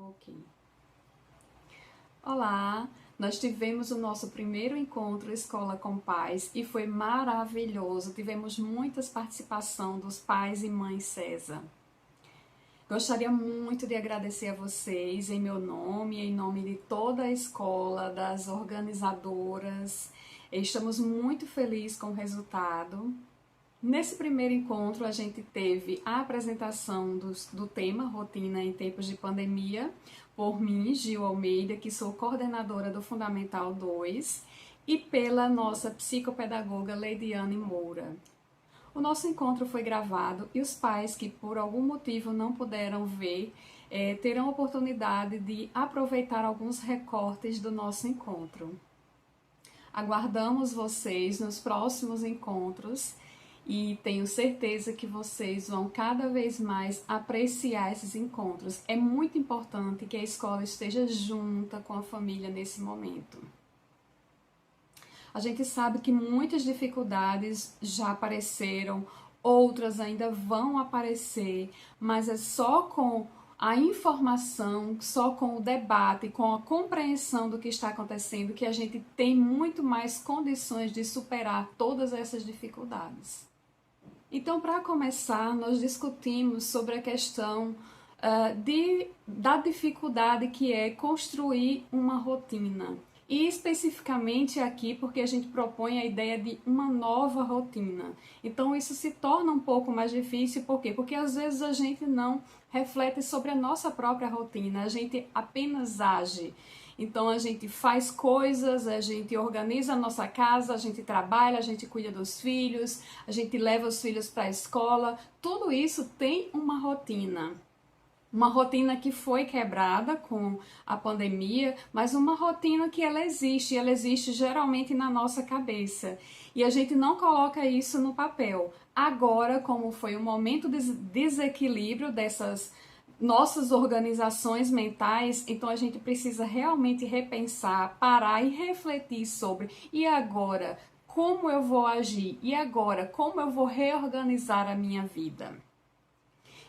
Ok. Olá, nós tivemos o nosso primeiro encontro Escola com Pais e foi maravilhoso. Tivemos muitas participação dos pais e mães César. Gostaria muito de agradecer a vocês em meu nome, em nome de toda a escola, das organizadoras. Estamos muito felizes com o resultado. Nesse primeiro encontro, a gente teve a apresentação do tema Rotina em Tempos de Pandemia, por mim, Gil Almeida, que sou coordenadora do Fundamental 2, e pela nossa psicopedagoga Leidiane Moura. O nosso encontro foi gravado e os pais que por algum motivo não puderam ver, terão a oportunidade de aproveitar alguns recortes do nosso encontro. Aguardamos vocês nos próximos encontros e tenho certeza que vocês vão cada vez mais apreciar esses encontros. É muito importante que a escola esteja junta com a família nesse momento. A gente sabe que muitas dificuldades já apareceram, outras ainda vão aparecer, mas é só com a informação, só com o debate, com a compreensão do que está acontecendo, que a gente tem muito mais condições de superar todas essas dificuldades. Então, para começar, nós discutimos sobre a questão da dificuldade que é construir uma rotina. E especificamente aqui porque a gente propõe a ideia de uma nova rotina. Então isso se torna um pouco mais difícil, por quê? Porque às vezes a gente não reflete sobre a nossa própria rotina, a gente apenas age. Então a gente faz coisas, a gente organiza a nossa casa, a gente trabalha, a gente cuida dos filhos, a gente leva os filhos para a escola, tudo isso tem uma rotina. Uma rotina que foi quebrada com a pandemia, mas uma rotina que ela existe geralmente na nossa cabeça. E a gente não coloca isso no papel. Agora, como foi um momento de desequilíbrio dessas nossas organizações mentais, então a gente precisa realmente repensar, parar e refletir sobre e agora, como eu vou agir? E agora, como eu vou reorganizar a minha vida?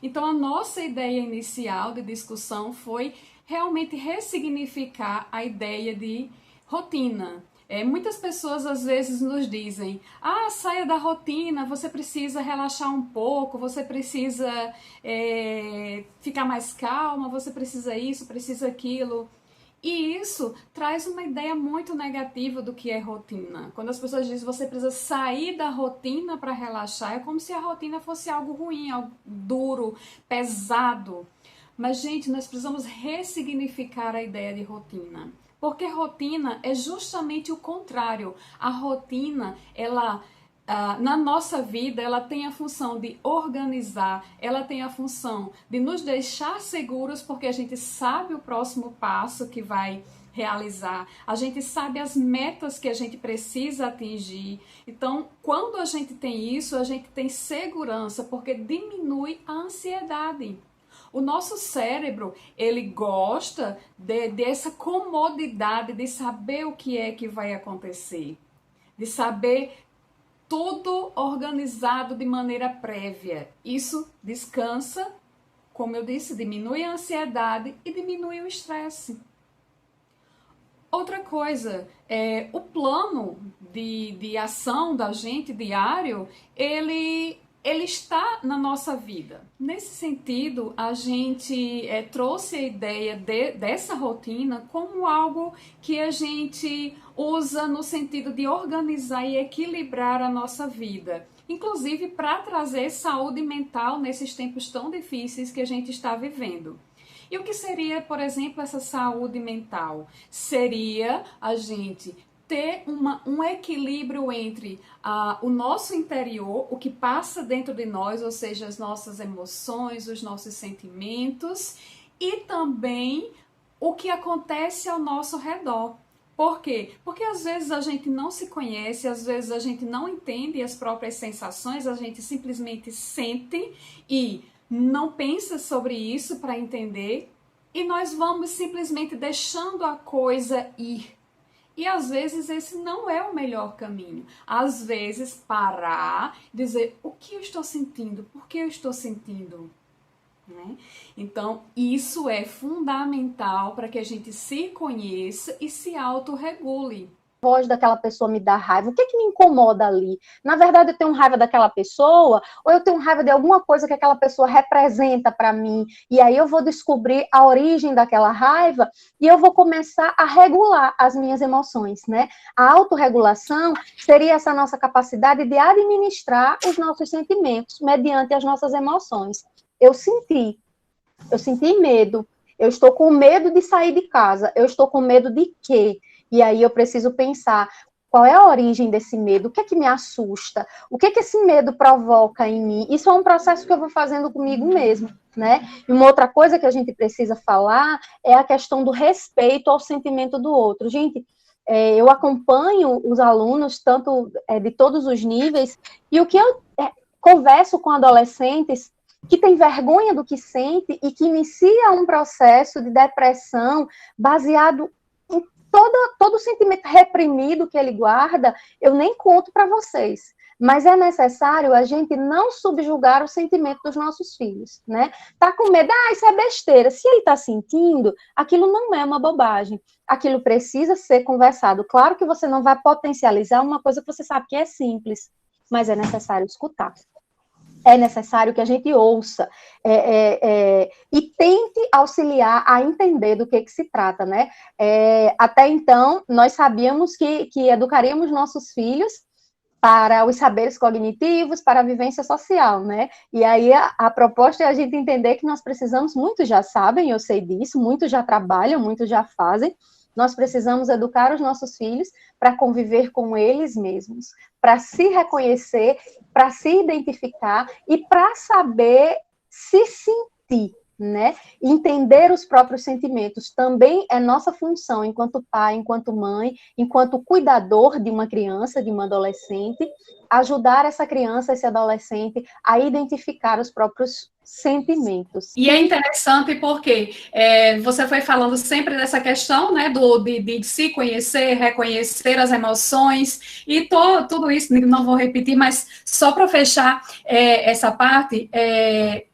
Então, a nossa ideia inicial de discussão foi realmente ressignificar a ideia de rotina. Muitas pessoas às vezes nos dizem: saia da rotina, você precisa relaxar um pouco, você precisa ficar mais calma, você precisa isso, precisa aquilo. E isso traz uma ideia muito negativa do que é rotina. Quando as pessoas dizem que você precisa sair da rotina para relaxar, é como se a rotina fosse algo ruim, algo duro, pesado. Mas, gente, nós precisamos ressignificar a ideia de rotina. Porque rotina é justamente o contrário. A rotina, ela na nossa vida, ela tem a função de organizar, ela tem a função de nos deixar seguros, porque a gente sabe o próximo passo que vai realizar, a gente sabe as metas que a gente precisa atingir. Então, quando a gente tem isso, a gente tem segurança, porque diminui a ansiedade. O nosso cérebro, ele gosta dessa comodidade de saber o que é que vai acontecer, de saber tudo organizado de maneira prévia. Isso descansa, como eu disse, diminui a ansiedade e diminui o estresse. Outra coisa, o plano de ação da gente diário, ele está na nossa vida. Nesse sentido, a gente trouxe a ideia dessa rotina como algo que a gente usa no sentido de organizar e equilibrar a nossa vida. Inclusive para trazer saúde mental nesses tempos tão difíceis que a gente está vivendo. E o que seria, por exemplo, essa saúde mental? Seria a gente ter um equilíbrio entre o nosso interior, o que passa dentro de nós, ou seja, as nossas emoções, os nossos sentimentos, e também o que acontece ao nosso redor. Por quê? Porque às vezes a gente não se conhece, às vezes a gente não entende as próprias sensações, a gente simplesmente sente e não pensa sobre isso para entender, e nós vamos simplesmente deixando a coisa ir. E às vezes esse não é o melhor caminho. Às vezes parar, dizer o que eu estou sentindo, por que eu estou sentindo. né? Então, isso é fundamental para que a gente se conheça e se autorregule. Voz daquela pessoa me dá raiva, o que que me incomoda ali? Na verdade, eu tenho raiva daquela pessoa, ou eu tenho raiva de alguma coisa que aquela pessoa representa para mim, e aí eu vou descobrir a origem daquela raiva, e eu vou começar a regular as minhas emoções, né? A autorregulação seria essa nossa capacidade de administrar os nossos sentimentos, mediante as nossas emoções. Eu senti medo, eu estou com medo de sair de casa, eu estou com medo de quê? E aí eu preciso pensar qual é a origem desse medo, o que é que me assusta, o que é que esse medo provoca em mim. Isso é um processo que eu vou fazendo comigo mesmo, né? E uma outra coisa que a gente precisa falar é a questão do respeito ao sentimento do outro. Gente, eu acompanho os alunos, tanto de todos os níveis, e o que eu converso com adolescentes que têm vergonha do que sente e que inicia um processo de depressão baseado em todo o sentimento reprimido que ele guarda, eu nem conto para vocês. Mas é necessário a gente não subjugar o sentimento dos nossos filhos, né? Tá com medo, isso é besteira. Se ele tá sentindo, aquilo não é uma bobagem. Aquilo precisa ser conversado. Claro que você não vai potencializar uma coisa que você sabe que é simples, mas é necessário escutar. É necessário que a gente ouça e tente auxiliar a entender do que se trata, né? Até então, nós sabíamos que educaríamos nossos filhos para os saberes cognitivos, para a vivência social, né? E aí a proposta é a gente entender que nós precisamos, muitos já sabem, eu sei disso, muitos já trabalham, muitos já fazem, nós precisamos educar os nossos filhos para conviver com eles mesmos, para se reconhecer, para se identificar e para saber se sentir, né? Entender os próprios sentimentos também é nossa função enquanto pai, enquanto mãe, enquanto cuidador de uma criança, de uma adolescente, ajudar essa criança, esse adolescente a identificar os próprios sentimentos. E é interessante porque você foi falando sempre dessa questão, né, de se conhecer, reconhecer as emoções e tudo isso, não vou repetir, mas só para fechar essa parte,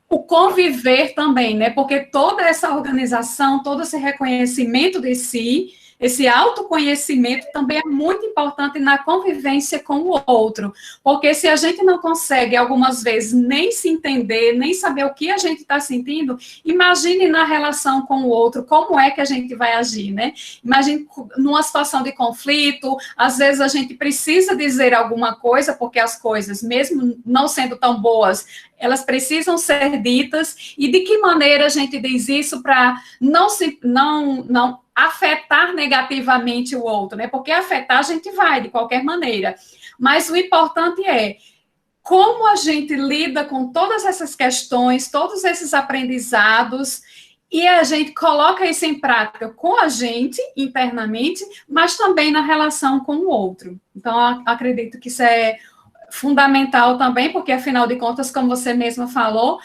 o conviver também, né, porque toda essa organização, todo esse reconhecimento de si, esse autoconhecimento também é muito importante na convivência com o outro, porque se a gente não consegue, algumas vezes, nem se entender, nem saber o que a gente está sentindo, imagine na relação com o outro, como é que a gente vai agir, né? Imagine numa situação de conflito, às vezes a gente precisa dizer alguma coisa, porque as coisas, mesmo não sendo tão boas, elas precisam ser ditas, e de que maneira a gente diz isso para não afetar negativamente o outro, né? Porque afetar a gente vai, de qualquer maneira. Mas o importante é como a gente lida com todas essas questões, todos esses aprendizados, e a gente coloca isso em prática com a gente, internamente, mas também na relação com o outro. Então, acredito que isso é fundamental também, porque, afinal de contas, como você mesma falou,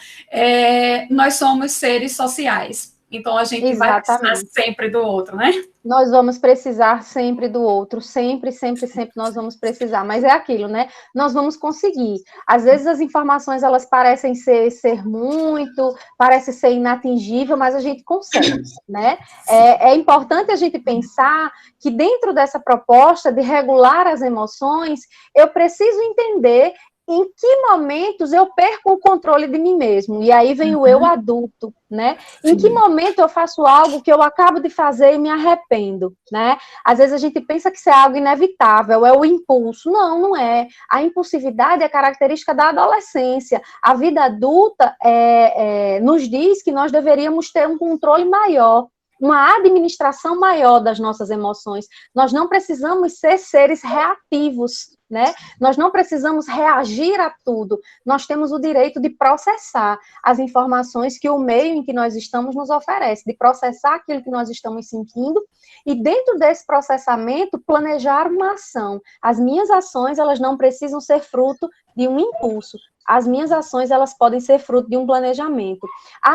nós somos seres sociais. Então, a gente vai precisar Exatamente. sempre do outro, né? Nós vamos precisar sempre do outro, sempre, sempre, sempre nós vamos precisar, mas é aquilo, né? Nós vamos conseguir. Às vezes as informações, elas parecem ser muito, parece ser inatingível, mas a gente consegue, né? É importante a gente pensar que dentro dessa proposta de regular as emoções, eu preciso entender em que momentos eu perco o controle de mim mesmo, e aí vem o eu adulto, né? Em que momento eu faço algo que eu acabo de fazer e me arrependo, né? Às vezes a gente pensa que isso é algo inevitável, é o impulso. Não, não é. A impulsividade é característica da adolescência. A vida adulta nos diz que nós deveríamos ter um controle maior, uma administração maior das nossas emoções. Nós não precisamos ser seres reativos, né? Nós não precisamos reagir a tudo. Nós temos o direito de processar as informações que o meio em que nós estamos nos oferece, de processar aquilo que nós estamos sentindo e, dentro desse processamento, planejar uma ação. As minhas ações, elas não precisam ser fruto de um impulso. As minhas ações, elas podem ser fruto de um planejamento.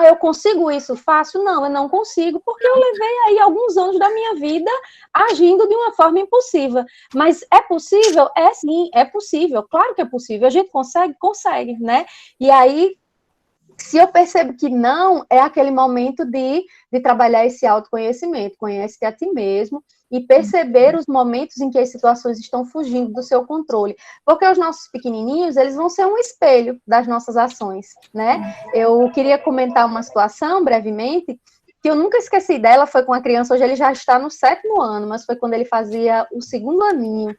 Eu consigo isso fácil? Não, eu não consigo, porque eu levei aí alguns anos da minha vida agindo de uma forma impulsiva. Mas é possível? É sim, é possível. Claro que é possível. A gente consegue? Consegue, né? E aí, Se eu percebo que não, é aquele momento de trabalhar esse autoconhecimento, conhece-te a ti mesmo e perceber os momentos em que as situações estão fugindo do seu controle. Porque os nossos pequenininhos, eles vão ser um espelho das nossas ações, né? Eu queria comentar uma situação, brevemente, que eu nunca esqueci dela, foi com a criança, hoje ele já está no 7º ano, mas foi quando ele fazia o 2º aninho.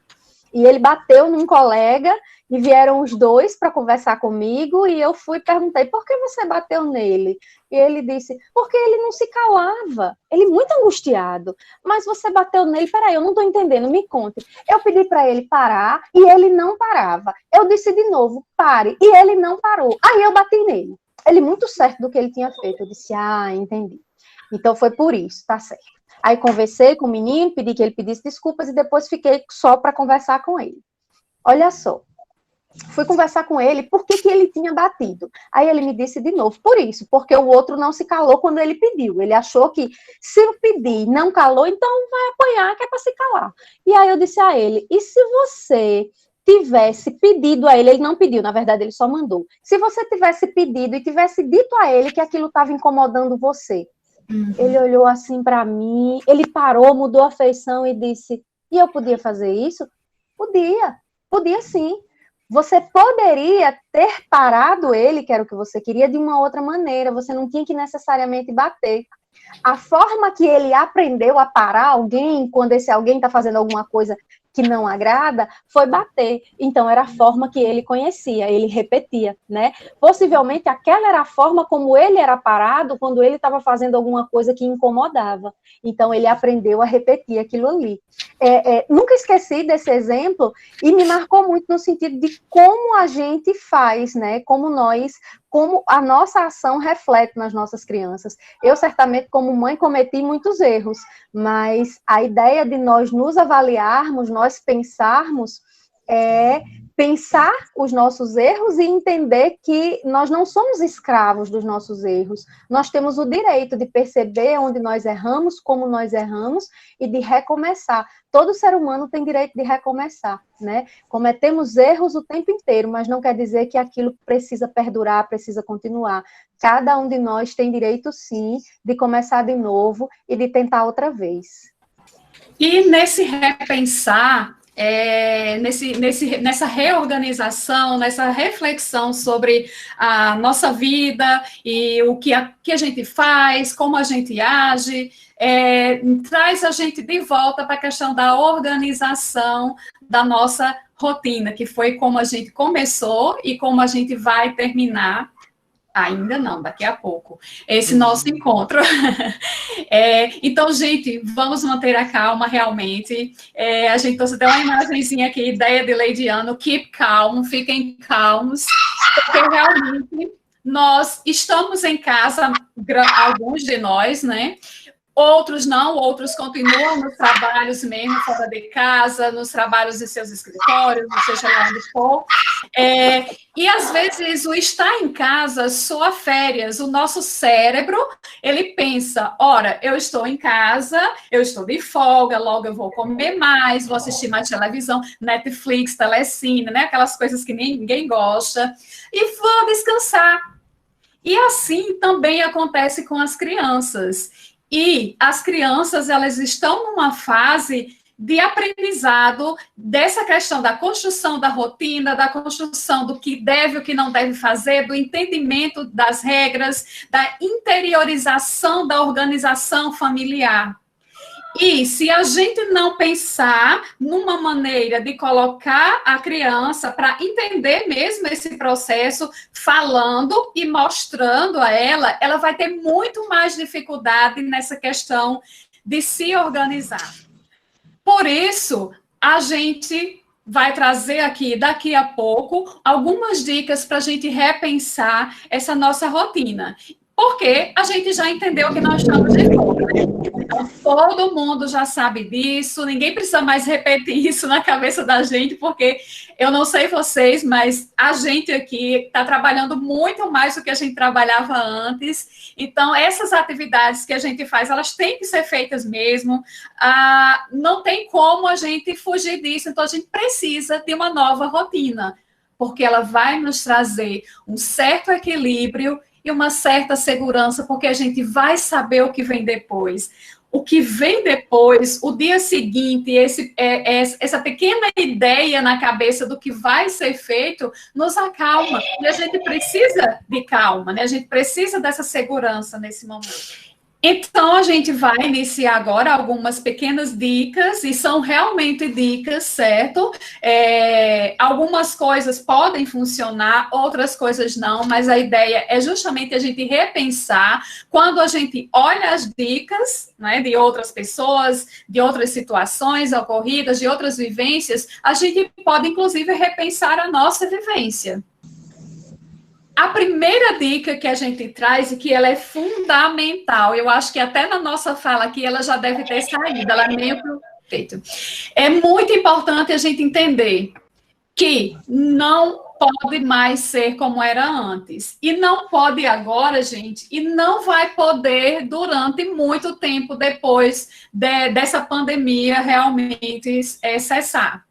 E ele bateu num colega e vieram os dois para conversar comigo e eu fui e perguntei, por que você bateu nele? E ele disse, porque ele não se calava, ele muito angustiado, mas você bateu nele, peraí, eu não estou entendendo, me conte. Eu pedi para ele parar e ele não parava. Eu disse de novo, pare, e ele não parou. Aí eu bati nele. Ele muito certo do que ele tinha feito. Eu disse, entendi. Então foi por isso, tá certo. Aí conversei com o menino, pedi que ele pedisse desculpas e depois fiquei só para conversar com ele. Olha só, fui conversar com ele, por que ele tinha batido? Aí ele me disse de novo, por isso, porque o outro não se calou quando ele pediu. Ele achou que se eu pedir não calou, então vai apanhar, que é para se calar. E aí eu disse a ele, e se você tivesse pedido a ele, ele não pediu, na verdade ele só mandou. Se você tivesse pedido e tivesse dito a ele que aquilo estava incomodando você, ele olhou assim para mim, ele parou, mudou a feição e disse, e eu podia fazer isso? Podia sim. Você poderia ter parado ele, que era o que você queria, de uma outra maneira, você não tinha que necessariamente bater. A forma que ele aprendeu a parar alguém, quando esse alguém está fazendo alguma coisa que não agrada, foi bater. Então, era a forma que ele conhecia, ele repetia, né? Possivelmente, aquela era a forma como ele era parado quando ele estava fazendo alguma coisa que incomodava. Então, ele aprendeu a repetir aquilo ali. Nunca esqueci desse exemplo e me marcou muito no sentido de como a gente faz, né? Como a nossa ação reflete nas nossas crianças. Eu, certamente, como mãe, cometi muitos erros, mas a ideia de nós nos avaliarmos, nós pensarmos, pensar os nossos erros e entender que nós não somos escravos dos nossos erros. Nós temos o direito de perceber onde nós erramos, como nós erramos e de recomeçar. Todo ser humano tem direito de recomeçar, né? Cometemos erros o tempo inteiro, mas não quer dizer que aquilo precisa perdurar, precisa continuar. Cada um de nós tem direito, sim, de começar de novo e de tentar outra vez. E nesse repensar, nessa reorganização, nessa reflexão sobre a nossa vida e o que a gente faz, como a gente age, traz a gente de volta para a questão da organização da nossa rotina, que foi como a gente começou e como a gente vai terminar. Ainda não, daqui a pouco. Esse nosso encontro. Então, gente, vamos manter a calma, realmente. A gente trouxe até uma imagenzinha aqui, ideia de Leidiano, keep calm, fiquem calmos, porque realmente nós estamos em casa, alguns de nós, né? Outros não, outros continuam nos trabalhos mesmo, fora de casa, nos trabalhos em seus escritórios, seja lá onde for. E, às vezes, o estar em casa soa férias. O nosso cérebro, ele pensa, ora, eu estou em casa, eu estou de folga, logo eu vou comer mais, vou assistir mais televisão, Netflix, telecine, né? Aquelas coisas que ninguém gosta, e vou descansar. E assim também acontece com as crianças. E as crianças, elas estão numa fase de aprendizado dessa questão da construção da rotina, da construção do que deve e o que não deve fazer, do entendimento das regras, da interiorização da organização familiar. E se a gente não pensar numa maneira de colocar a criança para entender mesmo esse processo, falando e mostrando a ela, ela vai ter muito mais dificuldade nessa questão de se organizar. Por isso, a gente vai trazer aqui, daqui a pouco, algumas dicas para a gente repensar essa nossa rotina. Porque a gente já entendeu que nós estamos de folga, né? Então, todo mundo já sabe disso, ninguém precisa mais repetir isso na cabeça da gente, porque eu não sei vocês, mas a gente aqui está trabalhando muito mais do que a gente trabalhava antes. Então, essas atividades que a gente faz, elas têm que ser feitas mesmo. Não tem como a gente fugir disso, então a gente precisa de uma nova rotina, porque ela vai nos trazer um certo equilíbrio e uma certa segurança, porque a gente vai saber o que vem depois. O que vem depois, o dia seguinte, essa pequena ideia na cabeça do que vai ser feito, nos acalma. E a gente precisa de calma, né? A gente precisa dessa segurança nesse momento. Então, a gente vai iniciar agora algumas pequenas dicas, e são realmente dicas, certo? Algumas coisas podem funcionar, outras coisas não, mas a ideia é justamente a gente repensar quando a gente olha as dicas, né, de outras pessoas, de outras situações ocorridas, de outras vivências, a gente pode, inclusive, repensar a nossa vivência. A primeira dica que a gente traz, e que ela é fundamental, eu acho que até na nossa fala aqui ela já deve ter saído, ela é meio perfeito. É muito importante a gente entender que não pode mais ser como era antes. E não pode agora, gente, e não vai poder durante muito tempo depois dessa pandemia realmente cessar.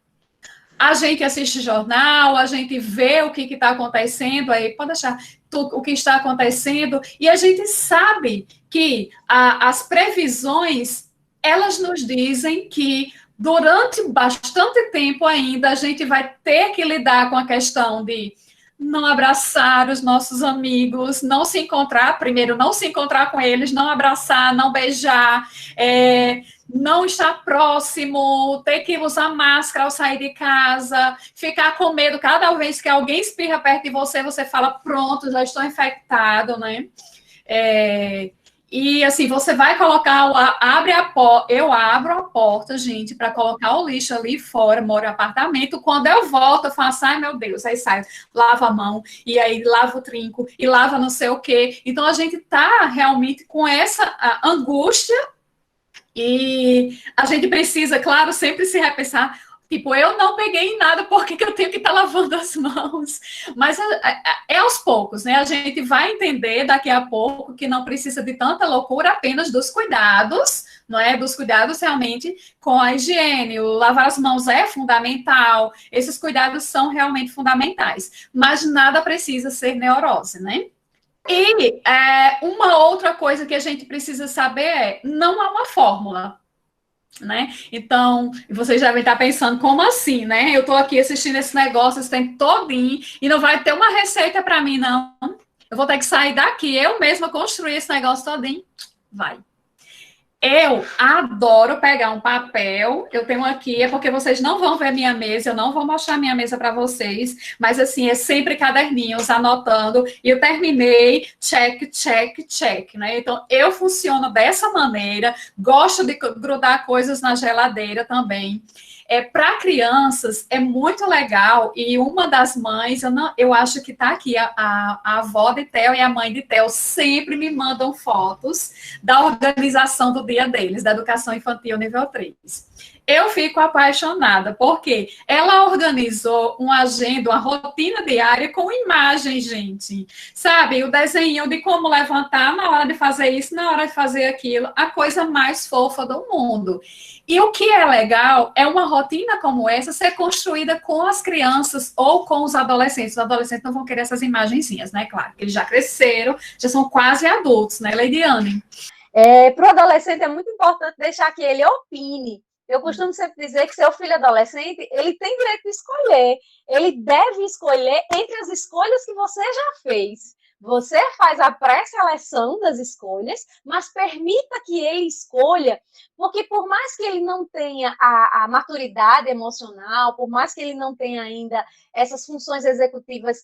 A gente assiste jornal, a gente vê o que está acontecendo, aí pode deixar o que está acontecendo, e a gente sabe que as previsões, elas nos dizem que durante bastante tempo ainda a gente vai ter que lidar com a questão de não abraçar os nossos amigos, não se encontrar, primeiro não se encontrar com eles, não abraçar, não beijar, não estar próximo, ter que usar máscara ao sair de casa, ficar com medo cada vez que alguém espirra perto de você, você fala, pronto, já estou infectado, né? E assim, você vai colocar, eu abro a porta, gente, para colocar o lixo ali fora, moro em apartamento, quando eu volto, eu faço, ai meu Deus, aí sai, lava a mão, e aí lava o trinco, e lava não sei o quê. Então a gente tá realmente com essa angústia. E a gente precisa, claro, sempre se repensar, tipo, eu não peguei em nada, por que eu tenho que estar lavando as mãos? Mas é aos poucos, né? A gente vai entender daqui a pouco que não precisa de tanta loucura, apenas dos cuidados, não é? Dos cuidados realmente com a higiene. O lavar as mãos é fundamental, esses cuidados são realmente fundamentais, mas nada precisa ser neurose, né? E uma outra coisa que a gente precisa saber não há uma fórmula, né? Então, vocês devem estar pensando, como assim, né? Eu estou aqui assistindo esse negócio esse tempo todinho e não vai ter uma receita para mim, não. Eu vou ter que sair daqui, eu mesma construir esse negócio todinho. Vai. Eu adoro pegar um papel, eu tenho aqui, é porque vocês não vão ver minha mesa, eu não vou mostrar minha mesa para vocês, mas assim, é sempre caderninhos, anotando, e eu terminei, check, check, check, né? Então, eu funciono dessa maneira, gosto de grudar coisas na geladeira também. Para crianças é muito legal, e uma das mães, eu acho que está aqui, a avó de Theo e a mãe de Theo sempre me mandam fotos da organização do dia deles, da educação infantil nível 3. Eu fico apaixonada, porque ela organizou uma agenda, uma rotina diária com imagens, gente. Sabe, o desenho de como levantar na hora de fazer isso, na hora de fazer aquilo, a coisa mais fofa do mundo. E o que é legal é uma rotina como essa ser construída com as crianças ou com os adolescentes. Os adolescentes não vão querer essas imagenzinhas, né? Claro, eles já cresceram, já são quase adultos, né, Leidiane? Para o adolescente é muito importante deixar que ele opine. Eu costumo sempre dizer que seu filho adolescente, ele tem direito de escolher. Ele deve escolher entre as escolhas que você já fez. Você faz a pré-seleção das escolhas, mas permita que ele escolha, porque por mais que ele não tenha a maturidade emocional, por mais que ele não tenha ainda essas funções executivas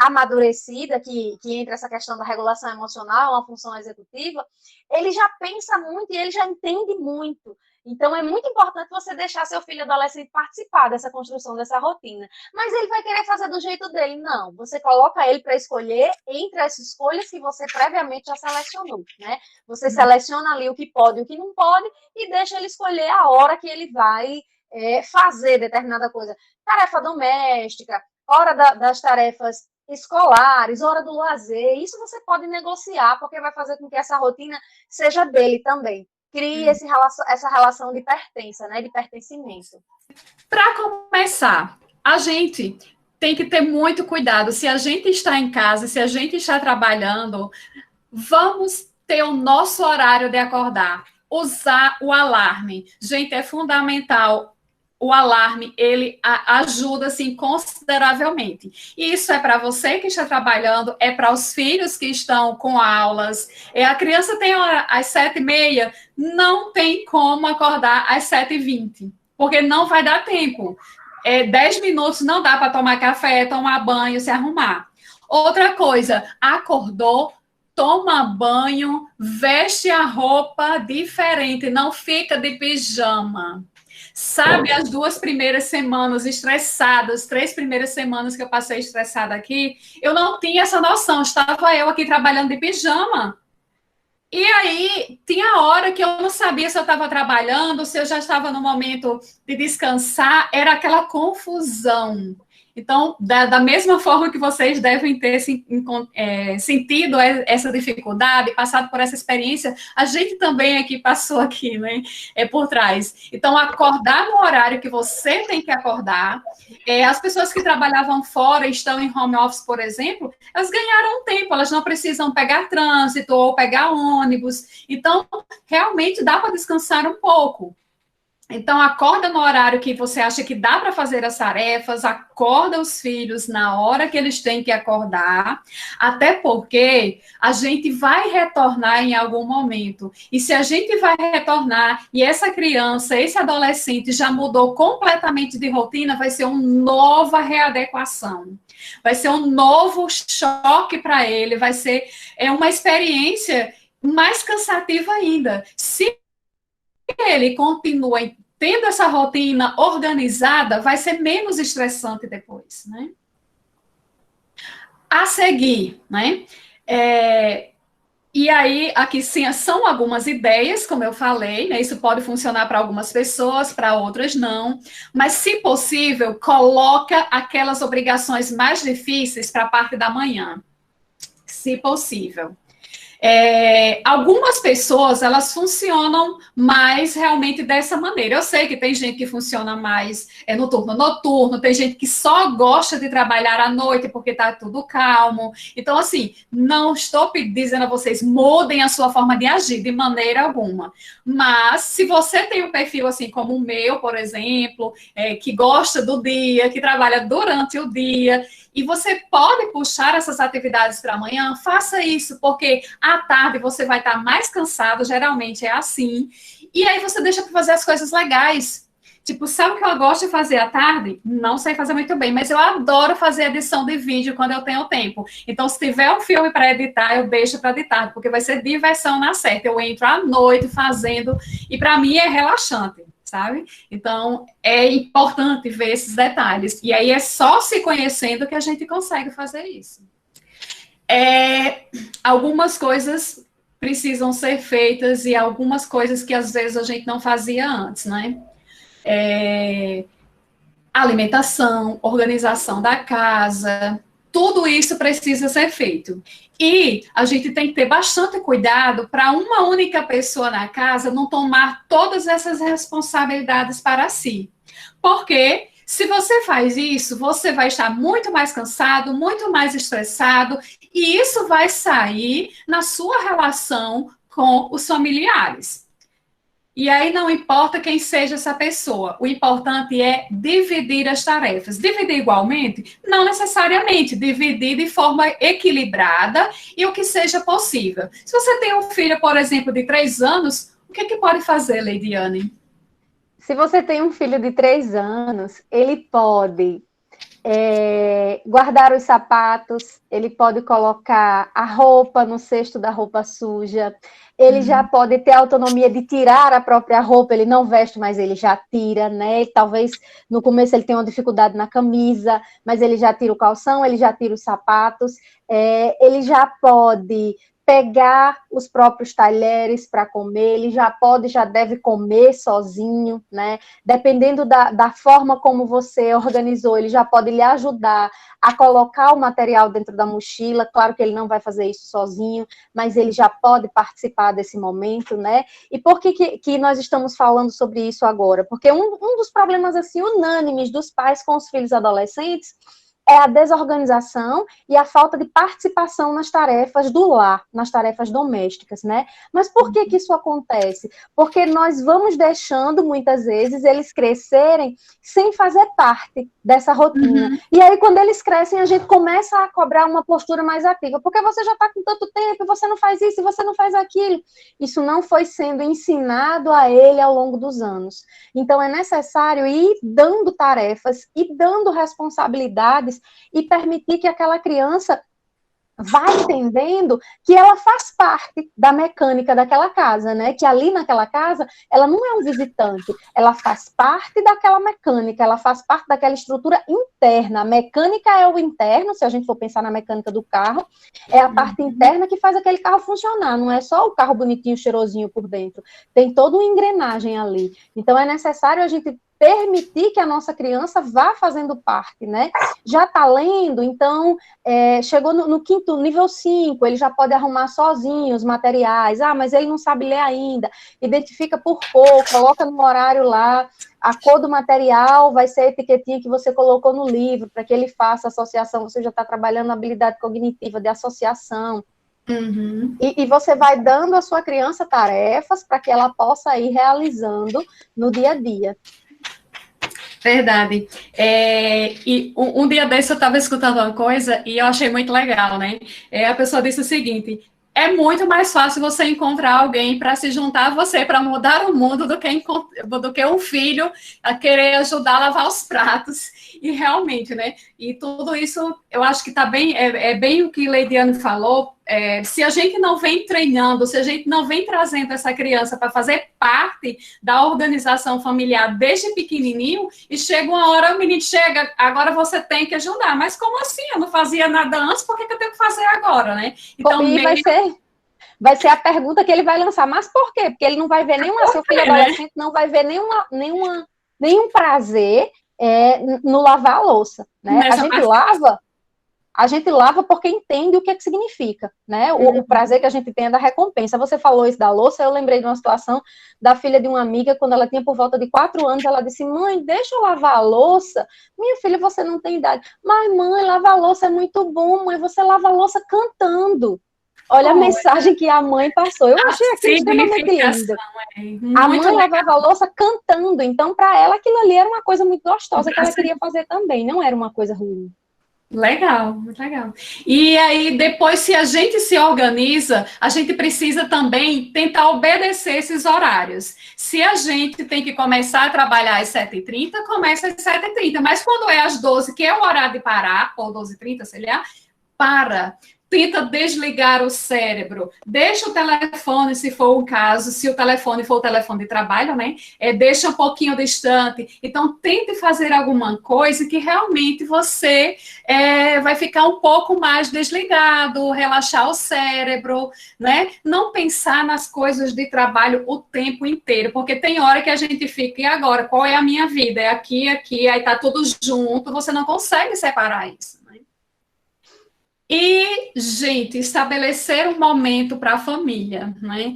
amadurecida, que entra essa questão da regulação emocional, uma função executiva, ele já pensa muito e ele já entende muito. Então, é muito importante você deixar seu filho adolescente participar dessa construção, dessa rotina. Mas ele vai querer fazer do jeito dele. Não, você coloca ele para escolher entre as escolhas que você previamente já selecionou, né? Você seleciona ali o que pode e o que não pode e deixa ele escolher a hora que ele vai fazer determinada coisa. Tarefa doméstica, hora das tarefas escolares, hora do lazer, isso você pode negociar, porque vai fazer com que essa rotina seja dele também. Crie essa relação de pertença, né, de pertencimento. Para começar, a gente tem que ter muito cuidado. Se a gente está em casa, se a gente está trabalhando, vamos ter o nosso horário de acordar. Usar o alarme. Gente, é fundamental. O alarme, ele ajuda, assim, consideravelmente. E isso é para você que está trabalhando, é para os filhos que estão com aulas. A criança tem hora às 7h30, não tem como acordar às 7h20, porque não vai dar tempo. 10 minutos não dá para tomar café, tomar banho, se arrumar. Outra coisa, acordou, toma banho, veste a roupa diferente, não fica de pijama. Sabe, as 2 primeiras semanas estressadas, 3 primeiras semanas que eu passei estressada aqui, eu não tinha essa noção, estava eu aqui trabalhando de pijama. E aí, tinha hora que eu não sabia se eu estava trabalhando, se eu já estava no momento de descansar, era aquela confusão. Então, da mesma forma que vocês devem ter sentido essa dificuldade, passado por essa experiência, a gente também aqui passou aqui, né? Por trás. Então, acordar no horário que você tem que acordar. As pessoas que trabalhavam fora, estão em home office, por exemplo, elas ganharam tempo, elas não precisam pegar trânsito ou pegar ônibus. Então, realmente dá para descansar um pouco. Então, acorda no horário que você acha que dá para fazer as tarefas, acorda os filhos na hora que eles têm que acordar, até porque a gente vai retornar em algum momento. E se a gente vai retornar e essa criança, esse adolescente já mudou completamente de rotina, vai ser uma nova readequação. Vai ser um novo choque para ele, vai ser uma experiência mais cansativa ainda. Se ele continua tendo essa rotina organizada, vai ser menos estressante depois, né? A seguir, né? E aí, aqui sim, são algumas ideias, como eu falei, né? Isso pode funcionar para algumas pessoas, para outras não. Mas, se possível, coloca aquelas obrigações mais difíceis para a parte da manhã. Se possível. Algumas pessoas, elas funcionam mais realmente dessa maneira. Eu sei que tem gente que funciona mais no turno noturno, tem gente que só gosta de trabalhar à noite porque está tudo calmo. Então, assim, não estou dizendo a vocês, mudem a sua forma de agir de maneira alguma. Mas, se você tem um perfil assim como o meu, por exemplo, que gosta do dia, que trabalha durante o dia, e você pode puxar essas atividades para amanhã, faça isso, porque à tarde você vai estar mais cansado, geralmente é assim, e aí você deixa para fazer as coisas legais. Tipo, sabe o que eu gosto de fazer à tarde? Não sei fazer muito bem, mas eu adoro fazer edição de vídeo quando eu tenho tempo. Então, se tiver um filme para editar, eu deixo para editar, porque vai ser diversão na certa. Eu entro à noite fazendo, e para mim é relaxante, sabe? Então, é importante ver esses detalhes. E aí é só se conhecendo que a gente consegue fazer isso. Algumas coisas precisam ser feitas e algumas coisas que às vezes a gente não fazia antes, né? Alimentação, organização da casa, tudo isso precisa ser feito. E a gente tem que ter bastante cuidado para uma única pessoa na casa não tomar todas essas responsabilidades para si. Porque se você faz isso, você vai estar muito mais cansado, muito mais estressado, e isso vai sair na sua relação com os familiares. E aí não importa quem seja essa pessoa, o importante é dividir as tarefas. Dividir igualmente? Não necessariamente, dividir de forma equilibrada e o que seja possível. Se você tem um filho, por exemplo, de 3 anos, o que pode fazer, Leidiane? Se você tem um filho de 3 anos, ele pode guardar os sapatos, ele pode colocar a roupa no cesto da roupa suja, ele já pode ter a autonomia de tirar a própria roupa, ele não veste, mas ele já tira, né? Talvez no começo ele tenha uma dificuldade na camisa, mas ele já tira o calção, ele já tira os sapatos, ele já pode pegar os próprios talheres para comer, ele já deve comer sozinho, né? Dependendo da forma como você organizou, ele já pode lhe ajudar a colocar o material dentro da mochila. Claro que ele não vai fazer isso sozinho, mas ele já pode participar desse momento, né? E por que nós estamos falando sobre isso agora? Porque um dos problemas, assim, unânimes dos pais com os filhos adolescentes é a desorganização e a falta de participação nas tarefas do lar, nas tarefas domésticas, né? Mas por que que isso acontece? Porque nós vamos deixando, muitas vezes, eles crescerem sem fazer parte dessa rotina. E aí, quando eles crescem, a gente começa a cobrar uma postura mais ativa, porque você já está com tanto tempo, você não faz isso, você não faz aquilo. Isso não foi sendo ensinado a ele ao longo dos anos. Então, é necessário ir dando tarefas e dando responsabilidades e permitir que aquela criança vá entendendo que ela faz parte da mecânica daquela casa, né? Que ali naquela casa, ela não é um visitante, ela faz parte daquela mecânica, ela faz parte daquela estrutura interna. A mecânica é o interno, se a gente for pensar na mecânica do carro, é a parte interna que faz aquele carro funcionar, não é só o carro bonitinho, cheirosinho por dentro, tem toda uma engrenagem ali. Então, é necessário a gente permitir que a nossa criança vá fazendo parte, né? Já está lendo, então, chegou no quinto, nível 5, ele já pode arrumar sozinho os materiais. Ah, mas ele não sabe ler ainda. Identifica por cor, coloca no horário lá, a cor do material vai ser a etiquetinha que você colocou no livro, para que ele faça associação, você já está trabalhando a habilidade cognitiva de associação. E você vai dando à sua criança tarefas para que ela possa ir realizando no dia a dia. Verdade. E um dia desse eu estava escutando uma coisa e eu achei muito legal, né? A pessoa disse o seguinte: é muito mais fácil você encontrar alguém para se juntar a você, para mudar o mundo, do que um filho a querer ajudar a lavar os pratos. E realmente, né? E tudo isso, eu acho que está bem, bem o que Leidiane falou. Se a gente não vem treinando, se a gente não vem trazendo essa criança para fazer parte da organização familiar desde pequenininho, e chega uma hora, o menino chega, agora você tem que ajudar. Mas como assim? Eu não fazia nada antes, por que eu tenho que fazer agora, né? Então, vai ser a pergunta que ele vai lançar. Mas por quê? Porque ele não vai ver seu filho adolescente, né? Não vai ver nenhum prazer no lavar a louça, né? A gente lava porque entende o que significa, né? O prazer que a gente tem é da recompensa. Você falou isso da louça, eu lembrei de uma situação da filha de uma amiga, quando ela tinha por volta de 4 anos, ela disse: mãe, deixa eu lavar a louça. Minha filha, você não tem idade. Mas, mãe, lavar a louça é muito bom, mãe, você lava a louça cantando. Olha a mensagem que a mãe passou. Eu achei aquilo extremamente lindo. A mãe lavava a louça cantando, então, para ela, aquilo ali era uma coisa muito gostosa que ela queria fazer também, não era uma coisa ruim. Legal, muito legal. E aí, depois, se a gente se organiza, a gente precisa também tentar obedecer esses horários. Se a gente tem que começar a trabalhar às 7h30, começa às 7h30. Mas quando é às 12, que é o horário de parar, ou 12h30, sei lá, para. Tenta desligar o cérebro, deixa o telefone, se for o caso, se o telefone for o telefone de trabalho, né? Deixa um pouquinho distante. Então, tente fazer alguma coisa que realmente você vai ficar um pouco mais desligado, relaxar o cérebro, né? Não pensar nas coisas de trabalho o tempo inteiro, porque tem hora que a gente fica, e agora? Qual é a minha vida? É aqui, aí tá tudo junto, você não consegue separar isso. E, gente, estabelecer um momento para a família, né?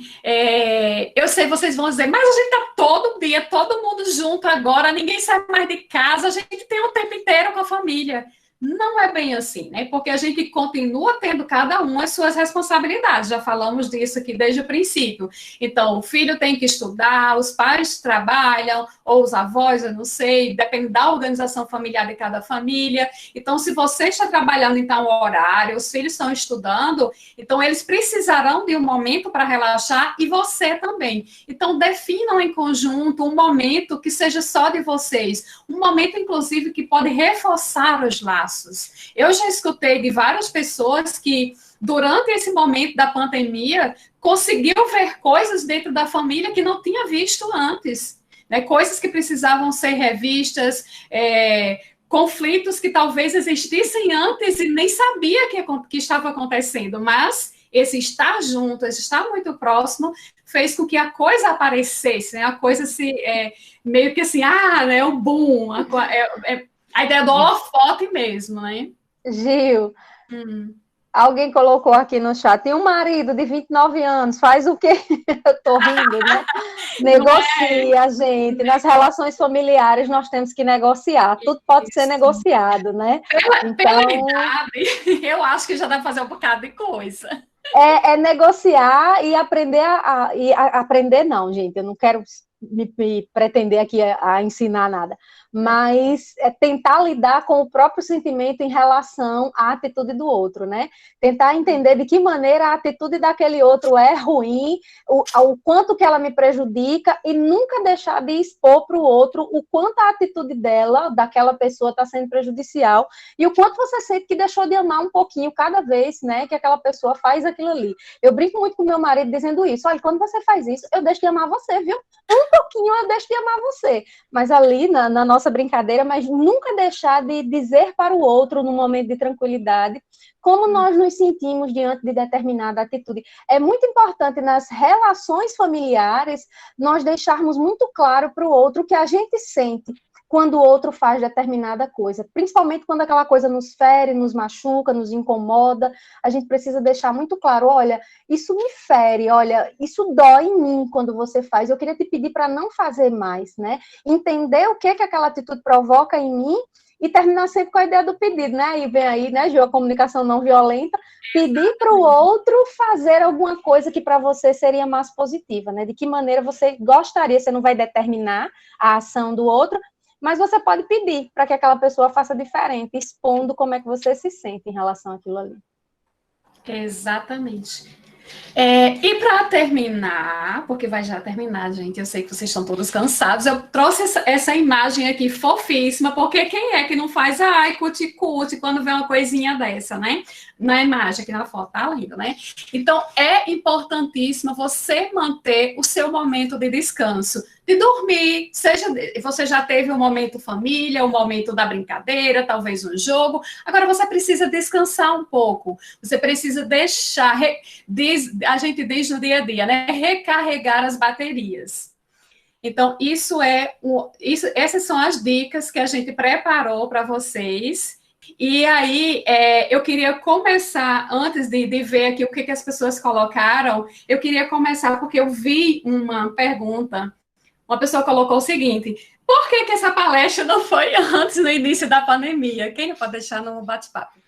Eu sei, vocês vão dizer, mas a gente está todo dia, todo mundo junto agora, ninguém sai mais de casa, a gente tem o tempo inteiro com a família. Não é bem assim, né? Porque a gente continua tendo cada um as suas responsabilidades. Já falamos disso aqui desde o princípio. Então, o filho tem que estudar, os pais trabalham, ou os avós, eu não sei, depende da organização familiar de cada família. Então, se você está trabalhando em tal horário, os filhos estão estudando, então eles precisarão de um momento para relaxar e você também. Então, definam em conjunto um momento que seja só de vocês, um momento, inclusive, que pode reforçar os laços. Eu já escutei de várias pessoas que, durante esse momento da pandemia, conseguiu ver coisas dentro da família que não tinha visto antes, né? Coisas que precisavam ser revistas, conflitos que talvez existissem antes e nem sabia que estava acontecendo, mas esse estar junto, esse estar muito próximo, fez com que a coisa aparecesse, né? A coisa meio que assim, né? O boom, a ideia do holofote mesmo, né? Gil, Alguém colocou aqui no chat, tem um marido de 29 anos, faz o quê? Eu tô rindo, né? Negocia, gente. Nas relações familiares nós temos que negociar. Tudo pode ser negociado, né? Pela Então, idade, eu acho que já dá para fazer um bocado de coisa. é negociar e aprender aprender não, gente. Eu não quero me pretender aqui a ensinar nada, mas é tentar lidar com o próprio sentimento em relação à atitude do outro, né? Tentar entender de que maneira a atitude daquele outro é ruim, o quanto que ela me prejudica e nunca deixar de expor para o outro o quanto a atitude dela, daquela pessoa, está sendo prejudicial e o quanto você sente que deixou de amar um pouquinho cada vez, né, que aquela pessoa faz aquilo ali. Eu brinco muito com meu marido dizendo isso, olha, quando você faz isso, eu deixo de amar você, viu? Um pouquinho eu deixo de amar você, mas ali na nossa brincadeira, mas nunca deixar de dizer para o outro, no momento de tranquilidade, como nós nos sentimos diante de determinada atitude. É muito importante nas relações familiares nós deixarmos muito claro para o outro o que a gente sente quando o outro faz determinada coisa, principalmente quando aquela coisa nos fere, nos machuca, nos incomoda, a gente precisa deixar muito claro, olha, isso me fere, olha, isso dói em mim quando você faz, eu queria te pedir para não fazer mais, né? Entender o que aquela atitude provoca em mim e terminar sempre com a ideia do pedido, né? E vem aí, né, Gil, a comunicação não violenta, pedir para o outro fazer alguma coisa que para você seria mais positiva, né? De que maneira você gostaria, você não vai determinar a ação do outro, mas você pode pedir para que aquela pessoa faça diferente, expondo como é que você se sente em relação àquilo ali. Exatamente. E para terminar, porque vai já terminar, gente, eu sei que vocês estão todos cansados, eu trouxe essa imagem aqui fofíssima, porque quem é que não faz, ai, cuti-cuti, quando vê uma coisinha dessa, né? Na imagem, aqui na foto, tá lindo, né? Então, é importantíssimo você manter o seu momento de descanso, de dormir, seja você já teve um momento família, um momento da brincadeira, talvez um jogo, agora você precisa descansar um pouco, você precisa deixar, a gente diz no dia a dia, né? Recarregar as baterias. Então, essas são as dicas que a gente preparou para vocês. E aí, eu queria começar, antes de ver aqui o que as pessoas colocaram, eu queria começar porque eu vi uma pergunta. Uma pessoa colocou o seguinte: por que essa palestra não foi antes, no início da pandemia? Quem pode deixar no bate-papo?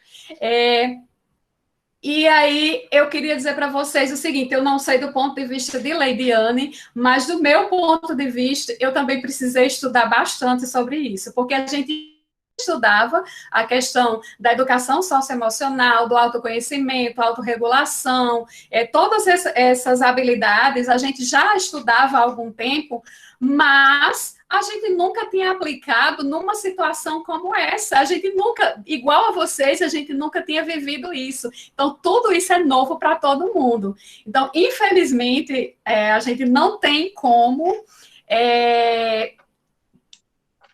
E aí, eu queria dizer para vocês o seguinte, eu não sei do ponto de vista de Leidiane, mas do meu ponto de vista, eu também precisei estudar bastante sobre isso, porque a gente estudava a questão da educação socioemocional, do autoconhecimento, autorregulação, todas essas habilidades a gente já estudava há algum tempo, mas a gente nunca tinha aplicado numa situação como essa. A gente nunca, igual a vocês, a gente nunca tinha vivido isso. Então, tudo isso é novo para todo mundo. Então, infelizmente, a gente não tem como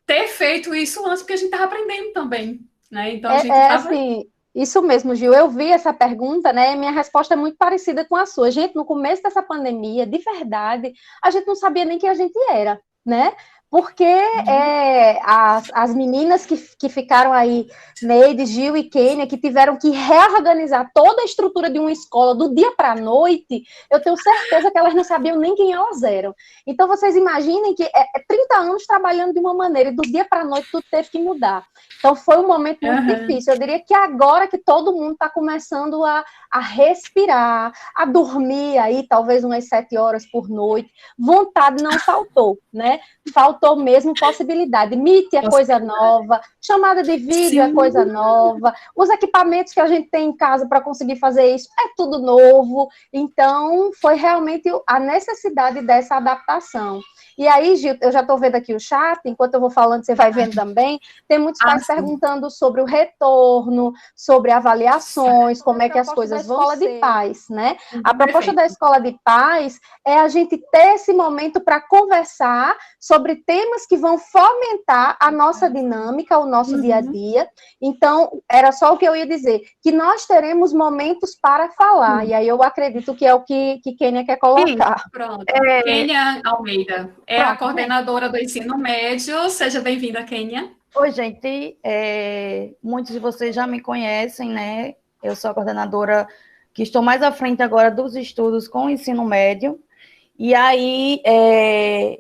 ter feito isso antes, porque a gente estava aprendendo também, né? Então, a gente estava... assim, isso mesmo, Gil, eu vi essa pergunta, né, e minha resposta é muito parecida com a sua. Gente, no começo dessa pandemia, de verdade, a gente não sabia nem quem a gente era, né? Porque as meninas que ficaram aí, Neide, Gil e Kênia, que tiveram que reorganizar toda a estrutura de uma escola do dia para a noite, eu tenho certeza que elas não sabiam nem quem elas eram. Então, vocês imaginem que 30 anos trabalhando de uma maneira, e do dia para a noite tudo teve que mudar. Então, foi um momento muito difícil. Eu diria que agora que todo mundo está começando a respirar, a dormir aí, talvez umas 7 horas por noite, vontade não faltou, né? Faltou mesmo possibilidade. Meet é coisa nova, chamada de vídeo é coisa nova, os equipamentos que a gente tem em casa para conseguir fazer isso é tudo novo. Então, foi realmente a necessidade dessa adaptação. E aí, Gil, eu já estou vendo aqui o chat, enquanto eu vou falando, você vai vendo também, tem muitos pais perguntando sobre o retorno, sobre avaliações, como é que as coisas vão ser. Escola de paz, né? A proposta da Escola de Paz é a gente ter esse momento para conversar sobre temas que vão fomentar a nossa dinâmica, o nosso dia a dia. Então, era só o que eu ia dizer, que nós teremos momentos para falar, e aí eu acredito que é o que Kênia quer colocar. Pronto. Kênia Almeida é a coordenadora do ensino médio. Seja bem-vinda, Kênia. Oi, gente. Muitos de vocês já me conhecem, né? Eu sou a coordenadora que estou mais à frente agora dos estudos com o ensino médio. E aí,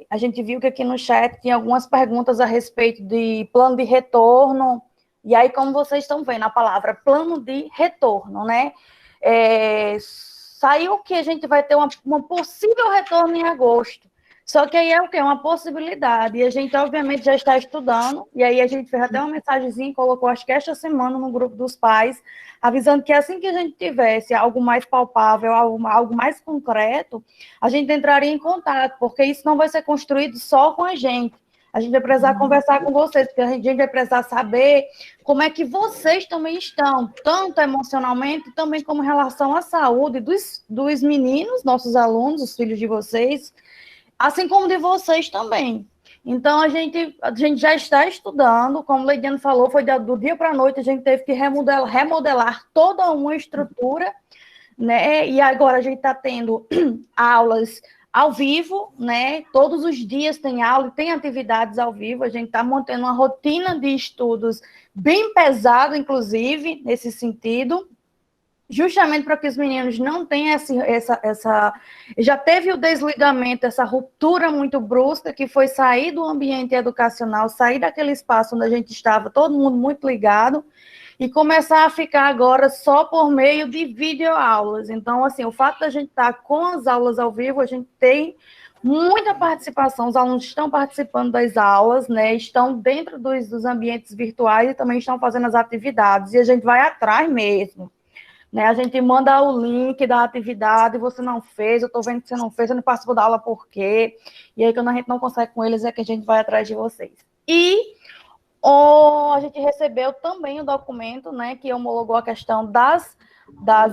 a gente viu que aqui no chat tinha algumas perguntas a respeito de plano de retorno. E aí, como vocês estão vendo, a palavra plano de retorno, né? Saiu que a gente vai ter uma possível retorno em agosto. Só que aí é o quê? Uma possibilidade. E a gente, obviamente, já está estudando. E aí a gente fez até uma mensagenzinha e colocou, acho que esta semana, no grupo dos pais, avisando que assim que a gente tivesse algo mais palpável, algo mais concreto, a gente entraria em contato, porque isso não vai ser construído só com a gente. A gente vai precisar conversar com vocês, porque a gente vai precisar saber como é que vocês também estão, tanto emocionalmente, também como em relação à saúde dos meninos, nossos alunos, os filhos de vocês, assim como de vocês também. Então, a gente já está estudando, como o Leidiane falou, foi do dia para a noite, a gente teve que remodelar toda uma estrutura, né? E agora a gente está tendo aulas ao vivo, né? Todos os dias tem aula, tem atividades ao vivo, a gente está montando uma rotina de estudos bem pesada, inclusive, nesse sentido, justamente para que os meninos não tenham já teve o desligamento, essa ruptura muito brusca, que foi sair do ambiente educacional, sair daquele espaço onde a gente estava, todo mundo muito ligado, e começar a ficar agora só por meio de videoaulas. Então, assim, o fato da gente estar com as aulas ao vivo, a gente tem muita participação, os alunos estão participando das aulas, né, estão dentro dos ambientes virtuais e também estão fazendo as atividades, e a gente vai atrás mesmo. Né, a gente manda o link da atividade, você não fez, eu estou vendo que você não fez, você não participou da aula por quê? E aí, quando a gente não consegue com eles, é que a gente vai atrás de vocês. E a gente recebeu também o documento, né, que homologou a questão das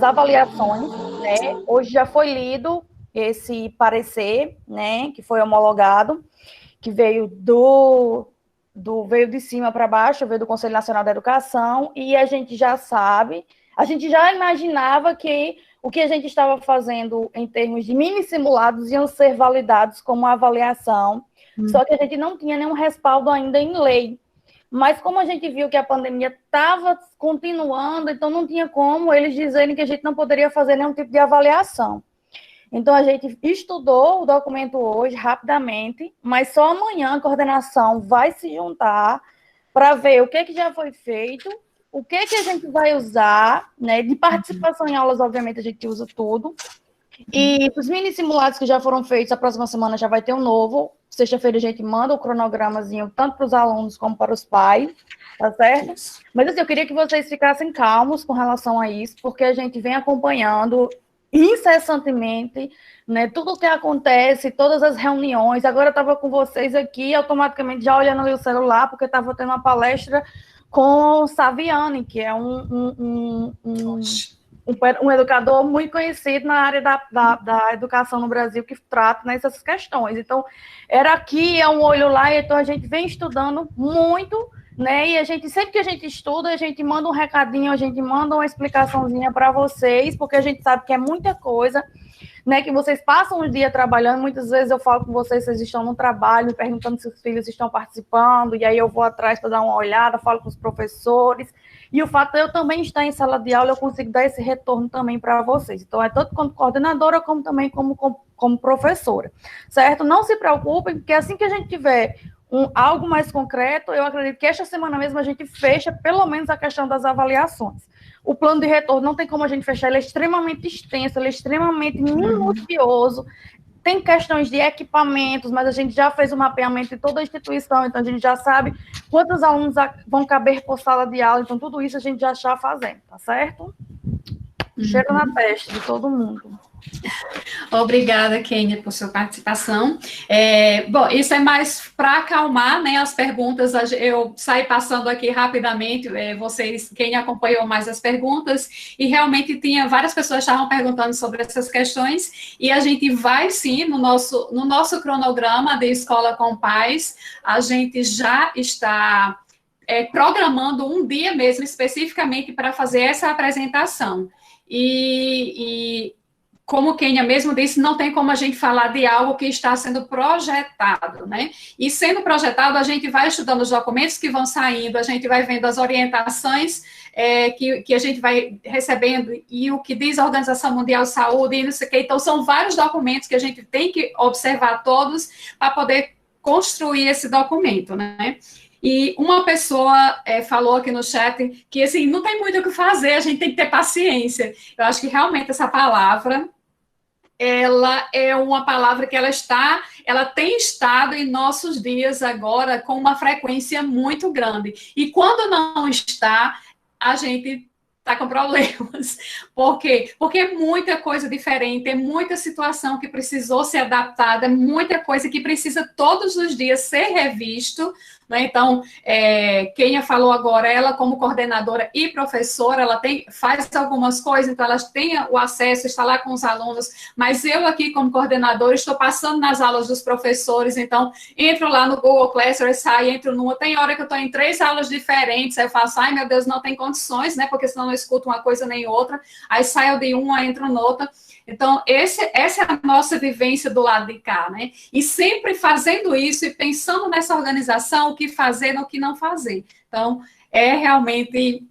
avaliações, né? Hoje já foi lido esse parecer, né, que foi homologado, que veio veio de cima para baixo, veio do Conselho Nacional da Educação, e a gente já sabe, a gente já imaginava que o que a gente estava fazendo em termos de mini simulados iam ser validados como avaliação, só que a gente não tinha nenhum respaldo ainda em lei. Mas como a gente viu que a pandemia estava continuando, então não tinha como eles dizerem que a gente não poderia fazer nenhum tipo de avaliação. Então, a gente estudou o documento hoje, rapidamente, mas só amanhã a coordenação vai se juntar para ver o que já foi feito, o que a gente vai usar, né? De participação em aulas, obviamente, a gente usa tudo. E os mini simulados que já foram feitos, a próxima semana já vai ter um novo. Sexta-feira a gente manda o cronogramazinho, tanto para os alunos como para os pais, tá certo? Mas assim, eu queria que vocês ficassem calmos com relação a isso, porque a gente vem acompanhando incessantemente, né, tudo o que acontece, todas as reuniões. Agora eu estava com vocês aqui, automaticamente já olhando ali o celular, porque estava tendo uma palestra com o Saviani, que é um educador muito conhecido na área da educação no Brasil, que trata nessas questões. Então, era aqui, é um olho lá, então a gente vem estudando muito, né? E a gente, sempre que a gente estuda, a gente manda um recadinho, a gente manda uma explicaçãozinha para vocês, porque a gente sabe que é muita coisa, né? Que vocês passam o dia trabalhando. Muitas vezes eu falo com vocês estão no trabalho, me perguntando se os filhos estão participando, e aí eu vou atrás para dar uma olhada, falo com os professores. E o fato de eu também estar em sala de aula, eu consigo dar esse retorno também para vocês. Então, é tanto como coordenadora, como também como professora, certo? Não se preocupem, porque assim que a gente tiver algo mais concreto, eu acredito que esta semana mesmo a gente fecha pelo menos a questão das avaliações. O plano de retorno não tem como a gente fechar, ele é extremamente extenso, ele é extremamente minucioso, tem questões de equipamentos, mas a gente já fez o mapeamento de toda a instituição, então a gente já sabe quantos alunos vão caber por sala de aula, então tudo isso a gente já está fazendo, tá certo? Cheiro na testa de todo mundo. Obrigada, Kênia, por sua participação. Bom, isso é mais para acalmar, né, as perguntas. Eu saí passando aqui rapidamente, vocês, quem acompanhou mais as perguntas, e realmente tinha várias pessoas que estavam perguntando sobre essas questões, e a gente vai sim, no nosso cronograma de Escola com Paz, a gente já está programando um dia mesmo especificamente para fazer essa apresentação. E como Kênia mesmo disse, não tem como a gente falar de algo que está sendo projetado, né? E sendo projetado, a gente vai estudando os documentos que vão saindo, a gente vai vendo as orientações que a gente vai recebendo e o que diz a Organização Mundial de Saúde e não sei o que. Então, são vários documentos que a gente tem que observar todos para poder construir esse documento, né? E uma pessoa falou aqui no chat que, assim, não tem muito o que fazer, a gente tem que ter paciência. Eu acho que realmente essa palavra, ela é uma palavra que ela tem estado em nossos dias agora com uma frequência muito grande. E quando não está, a gente está com problemas. Por quê? Porque é muita coisa diferente, é muita situação que precisou ser adaptada, é muita coisa que precisa todos os dias ser revisto, né? Então, Kênia falou agora, ela como coordenadora e professora, ela faz algumas coisas, então ela tem o acesso, está lá com os alunos, mas eu aqui como coordenadora estou passando nas aulas dos professores, então entro lá no Google Classroom, saio, entro numa, tem hora que eu estou em 3 aulas diferentes, aí eu faço, ai meu Deus, não tem condições, né, porque senão eu não escuto uma coisa nem outra, aí saio de uma, entro noutra. Então, essa é a nossa vivência do lado de cá, né? E sempre fazendo isso e pensando nessa organização, o que fazer, o que não fazer. Então, é realmente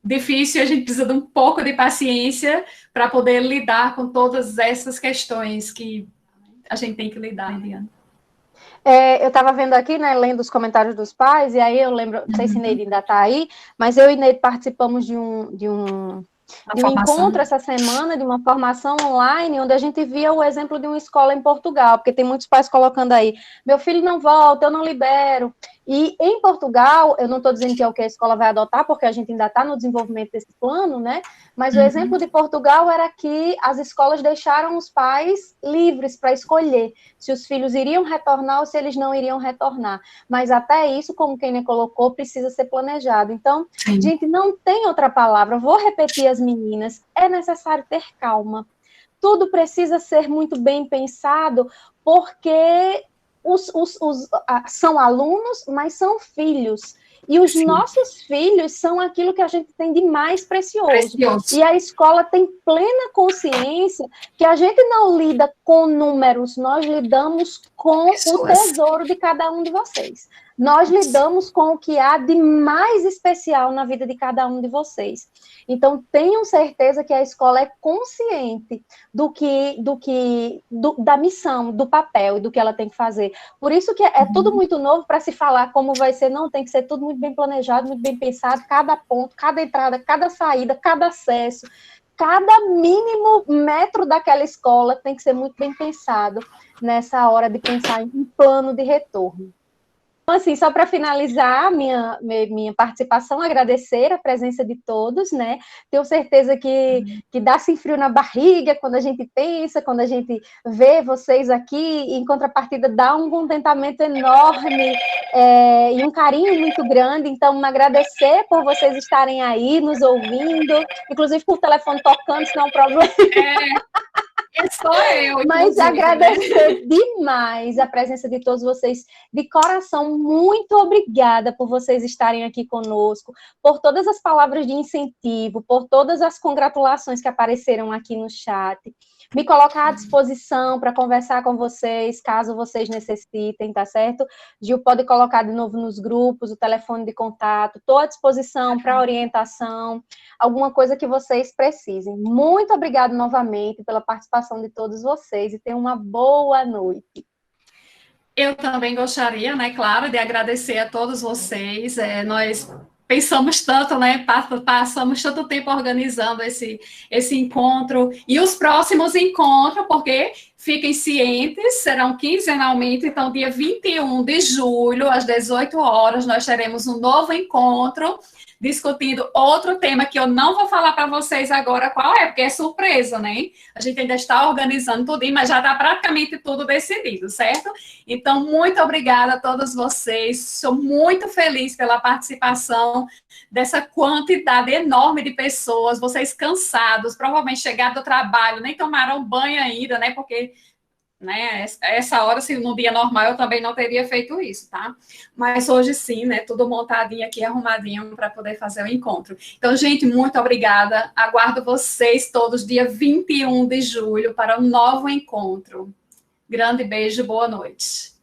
difícil, a gente precisa de um pouco de paciência para poder lidar com todas essas questões que a gente tem que lidar, Indiana. Eu estava vendo aqui, né, lendo os comentários dos pais, e aí eu lembro, não sei se Neide ainda está aí, mas eu e Neide participamos de um encontro essa semana, de uma formação online, onde a gente via o exemplo de uma escola em Portugal, porque tem muitos pais colocando aí, meu filho não volta, eu não libero. E em Portugal, eu não estou dizendo que é o que a escola vai adotar, porque a gente ainda está no desenvolvimento desse plano, né? Mas o exemplo de Portugal era que as escolas deixaram os pais livres para escolher se os filhos iriam retornar ou se eles não iriam retornar. Mas até isso, como Kênia colocou, precisa ser planejado. Então, sim, gente, não tem outra palavra. Vou repetir as meninas. É necessário ter calma. Tudo precisa ser muito bem pensado, porque são alunos, mas são filhos. E os nossos filhos são aquilo que a gente tem de mais precioso. E a escola tem plena consciência que a gente não lida com números, nós lidamos com o tesouro de cada um de vocês. Nós lidamos com o que há de mais especial na vida de cada um de vocês. Então, tenham certeza que a escola é consciente da missão, do papel e do que ela tem que fazer. Por isso que é tudo muito novo para se falar como vai ser, não, tem que ser tudo muito bem planejado, muito bem pensado, cada ponto, cada entrada, cada saída, cada acesso, cada mínimo metro daquela escola tem que ser muito bem pensado nessa hora de pensar em um plano de retorno. Então, assim, só para finalizar minha participação, agradecer a presença de todos, né? Tenho certeza que dá-se frio na barriga quando a gente pensa, quando a gente vê vocês aqui, e em contrapartida dá um contentamento enorme e um carinho muito grande. Então, agradecer por vocês estarem aí, nos ouvindo, inclusive por telefone tocando, se não é um problema. É só eu. Mas agradecer demais a presença de todos vocês, de coração, muito obrigada por vocês estarem aqui conosco, por todas as palavras de incentivo, por todas as congratulações que apareceram aqui no chat. Me colocar à disposição para conversar com vocês, caso vocês necessitem, tá certo? Gil pode colocar de novo nos grupos, o telefone de contato, estou à disposição para orientação, alguma coisa que vocês precisem. Muito obrigada novamente pela participação de todos vocês e tenham uma boa noite. Eu também gostaria, né, claro, de agradecer a todos vocês. Nós pensamos tanto, né, passamos tanto tempo organizando esse encontro e os próximos encontros, porque fiquem cientes, serão quinzenalmente, então dia 21 de julho, às 18 horas, nós teremos um novo encontro, discutindo outro tema que eu não vou falar para vocês agora qual é, porque é surpresa, né? A gente ainda está organizando tudo, mas já está praticamente tudo decidido, certo? Então, muito obrigada a todos vocês, sou muito feliz pela participação dessa quantidade enorme de pessoas, vocês cansados, provavelmente chegaram do trabalho, nem tomaram banho ainda, né? Porque né? Essa hora, se num dia normal, eu também não teria feito isso, tá? Mas hoje sim, né? Tudo montadinho aqui, arrumadinho para poder fazer o encontro. Então, gente, muito obrigada. Aguardo vocês todos dia 21 de julho para um novo encontro. Grande beijo, boa noite.